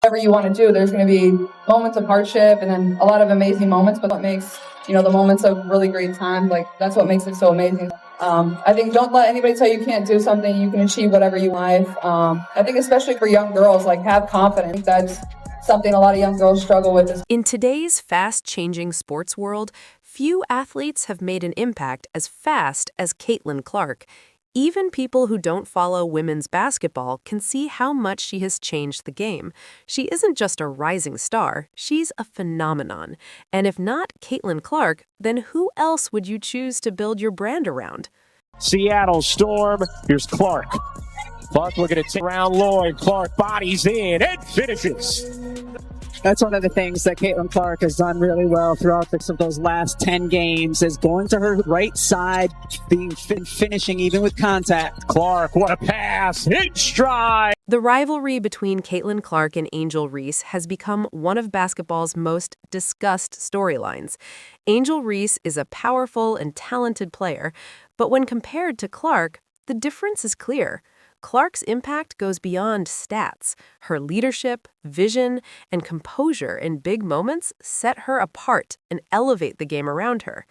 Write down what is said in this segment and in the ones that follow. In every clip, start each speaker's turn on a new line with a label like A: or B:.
A: whatever you want to do, there's going to be moments of hardship and then a lot of amazing moments. But what makes, the moments of really great time, like that's what makes it so amazing. I think don't let anybody tell you can't do something. You can achieve whatever you want. I think especially for young girls, like have confidence. That's something a lot of young girls struggle with.
B: In today's fast-changing sports world, few athletes have made an impact as fast as Caitlin Clark. Even people who don't follow women's basketball can see how much she has changed the game. She isn't just a rising star, she's a phenomenon. And if not Caitlin Clark, then who else would you choose to build your brand around?
C: Seattle Storm, here's Clark. Clark looking to take around Lloyd. Clark bodies in and finishes.
D: That's one of the things that Caitlin Clark has done really well throughout those last 10 games is going to her right side, finishing even with contact.
C: Clark, what a pass, hit stride.
B: The rivalry between Caitlin Clark and Angel Reese has become one of basketball's most discussed storylines. Angel Reese is a powerful and talented player, but when compared to Clark, the difference is clear. Clark's impact goes beyond stats. Her leadership, vision, and composure in big moments set her apart and elevate the game around her.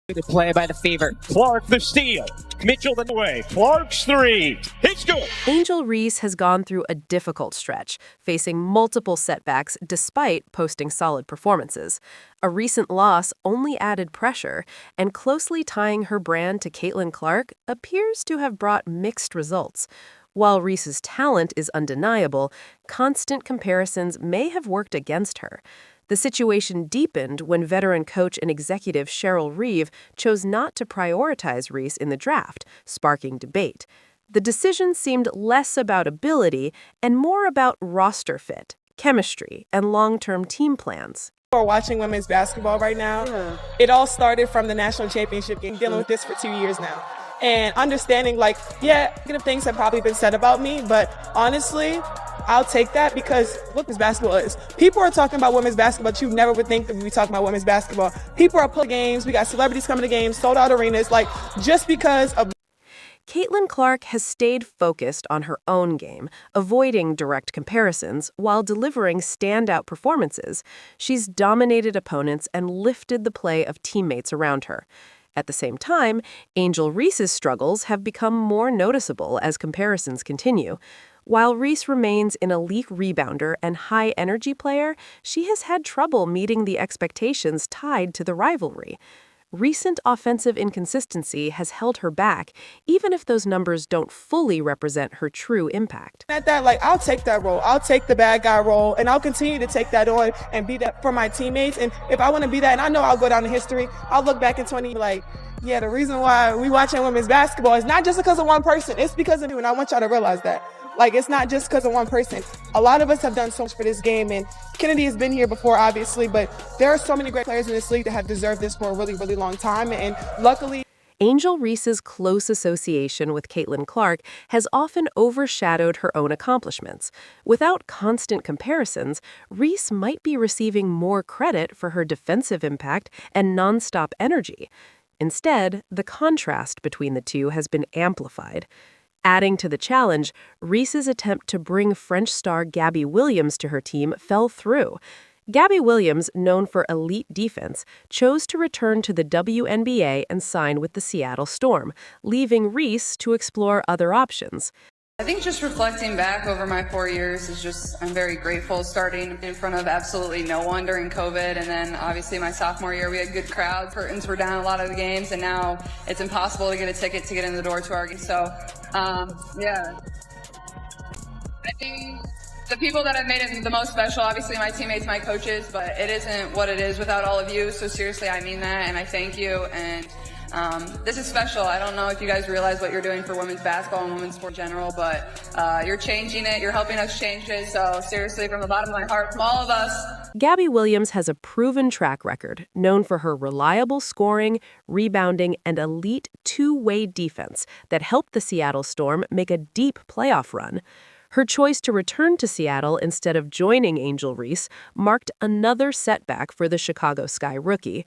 D: The play by the favorite.
C: Clark the steal. Mitchell the way. Clark's three. It's good.
B: Angel Reese has gone through a difficult stretch, facing multiple setbacks despite posting solid performances. A recent loss only added pressure, and closely tying her brand to Caitlin Clark appears to have brought mixed results. While Reese's talent is undeniable, constant comparisons may have worked against her. The situation deepened when veteran coach and executive Cheryl Reeve chose not to prioritize Reese in the draft, sparking debate. The decision seemed less about ability and more about roster fit, chemistry, and long-term team plans.
E: We're watching women's basketball right now. It all started from the national championship game, dealing with this for 2 years now. And understanding, negative things have probably been said about me, but honestly, I'll take that because women's basketball is. People are talking about women's basketball, but you never would think that we'd be talking about women's basketball. People are playing games. We got celebrities coming to games, sold out arenas, just because of.
B: Caitlin Clark has stayed focused on her own game, avoiding direct comparisons while delivering standout performances. She's dominated opponents and lifted the play of teammates around her. At the same time, Angel Reese's struggles have become more noticeable as comparisons continue. While Reese remains an elite rebounder and high-energy player, she has had trouble meeting the expectations tied to the rivalry. Recent offensive inconsistency has held her back, even if those numbers don't fully represent her true impact.
E: At that, I'll take that role. I'll take the bad guy role, and I'll continue to take that on and be that for my teammates. And if I want to be that, and I know I'll go down in history, I'll look back in 20 the reason why we watching women's basketball is not just because of one person. It's because of you, and I want y'all to realize that. It's not just because of one person. A lot of us have done so much for this game, and Kennedy has been here before, obviously, but there are so many great players in this league that have deserved this for a really, really long time, and luckily.
B: Angel Reese's close association with Caitlin Clark has often overshadowed her own accomplishments. Without constant comparisons, Reese might be receiving more credit for her defensive impact and nonstop energy. Instead, the contrast between the two has been amplified. Adding to the challenge, Reese's attempt to bring French star Gabby Williams to her team fell through. Gabby Williams, known for elite defense, chose to return to the WNBA and sign with the Seattle Storm, leaving Reese to explore other options.
A: I think just reflecting back over my 4 years I'm very grateful, starting in front of absolutely no one during COVID, and then obviously my sophomore year we had good crowds, curtains were down a lot of the games, and now it's impossible to get a ticket to get in the door to our game. So, I think the people that have made it the most special, obviously my teammates, my coaches, but it isn't what it is without all of you, so seriously I mean that, and I thank you, and this is special. I don't know if you guys realize what you're doing for women's basketball and women's sport in general, but you're changing it. You're helping us change it. So seriously, from the bottom of my heart, from all of us.
B: Gabby Williams has a proven track record, known for her reliable scoring, rebounding, and elite two-way defense that helped the Seattle Storm make a deep playoff run. Her choice to return to Seattle instead of joining Angel Reese marked another setback for the Chicago Sky rookie.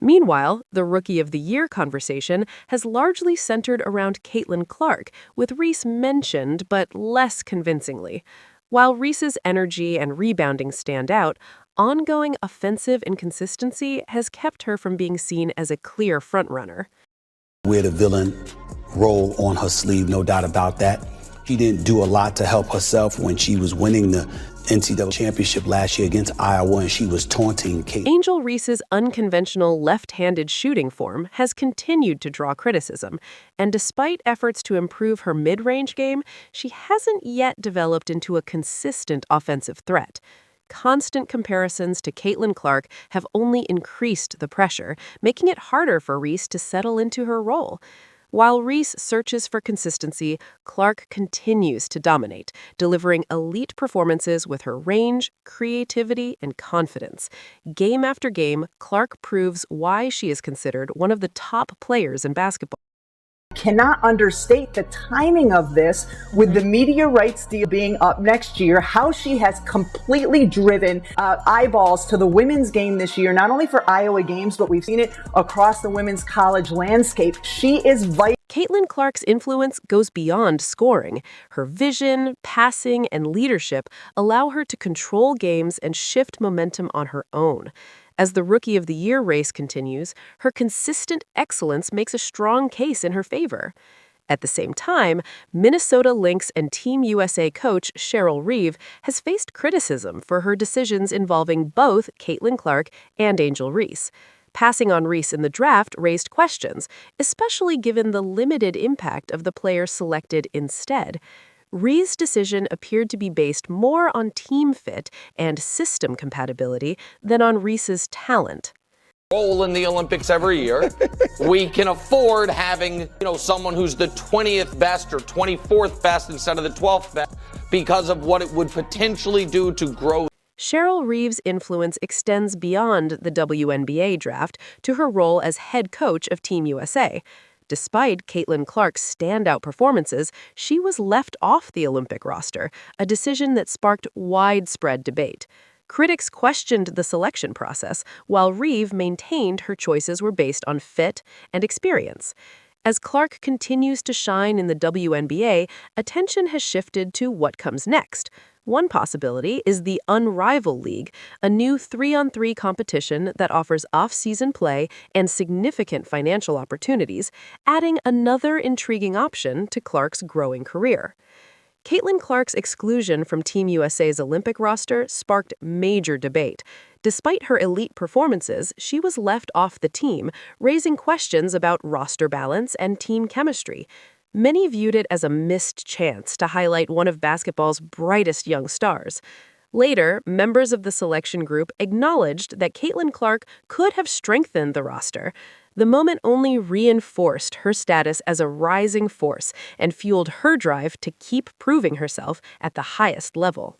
B: Meanwhile, the Rookie of the Year conversation has largely centered around Caitlin Clark, with Reese mentioned but less convincingly. While Reese's energy and rebounding stand out, ongoing offensive inconsistency has kept her from being seen as a clear frontrunner.
F: Wear the villain role on her sleeve, no doubt about that. She didn't do a lot to help herself when she was winning the NCAA championship last year against Iowa, and she was taunting Kate.
B: Angel Reese's unconventional left-handed shooting form has continued to draw criticism, and despite efforts to improve her mid-range game, she hasn't yet developed into a consistent offensive threat. Constant comparisons to Caitlin Clark have only increased the pressure, making it harder for Reese to settle into her role. While Reese searches for consistency, Clark continues to dominate, delivering elite performances with her range, creativity, and confidence. Game after game, Clark proves why she is considered one of the top players in basketball.
G: Cannot understate the timing of this with the media rights deal being up next year, how she has completely driven eyeballs to the women's game this year, not only for Iowa games, but we've seen it across the women's college landscape. She is vital.
B: Caitlin Clark's influence goes beyond scoring. Her vision, passing, and leadership allow her to control games and shift momentum on her own. As the Rookie of the Year race continues, her consistent excellence makes a strong case in her favor. At the same time, Minnesota Lynx and Team USA coach Cheryl Reeve has faced criticism for her decisions involving both Caitlin Clark and Angel Reese. Passing on Reese in the draft raised questions, especially given the limited impact of the player selected instead. Reese's decision appeared to be based more on team fit and system compatibility than on Reese's talent.
H: Role in the Olympics every year. We can afford having, someone who's the 20th best or 24th best instead of the 12th best because of what it would potentially do to grow.
B: Cheryl Reeve's influence extends beyond the WNBA draft to her role as head coach of Team USA. Despite Caitlin Clark's standout performances, she was left off the Olympic roster, a decision that sparked widespread debate. Critics questioned the selection process, while Reeve maintained her choices were based on fit and experience. As Clark continues to shine in the WNBA, attention has shifted to what comes next. One possibility is the Unrivaled League, a new 3-on-3 competition that offers off-season play and significant financial opportunities, adding another intriguing option to Clark's growing career. Caitlin Clark's exclusion from Team USA's Olympic roster sparked major debate. Despite her elite performances, she was left off the team, raising questions about roster balance and team chemistry. Many viewed it as a missed chance to highlight one of basketball's brightest young stars. Later, members of the selection group acknowledged that Caitlin Clark could have strengthened the roster. The moment only reinforced her status as a rising force and fueled her drive to keep proving herself at the highest level.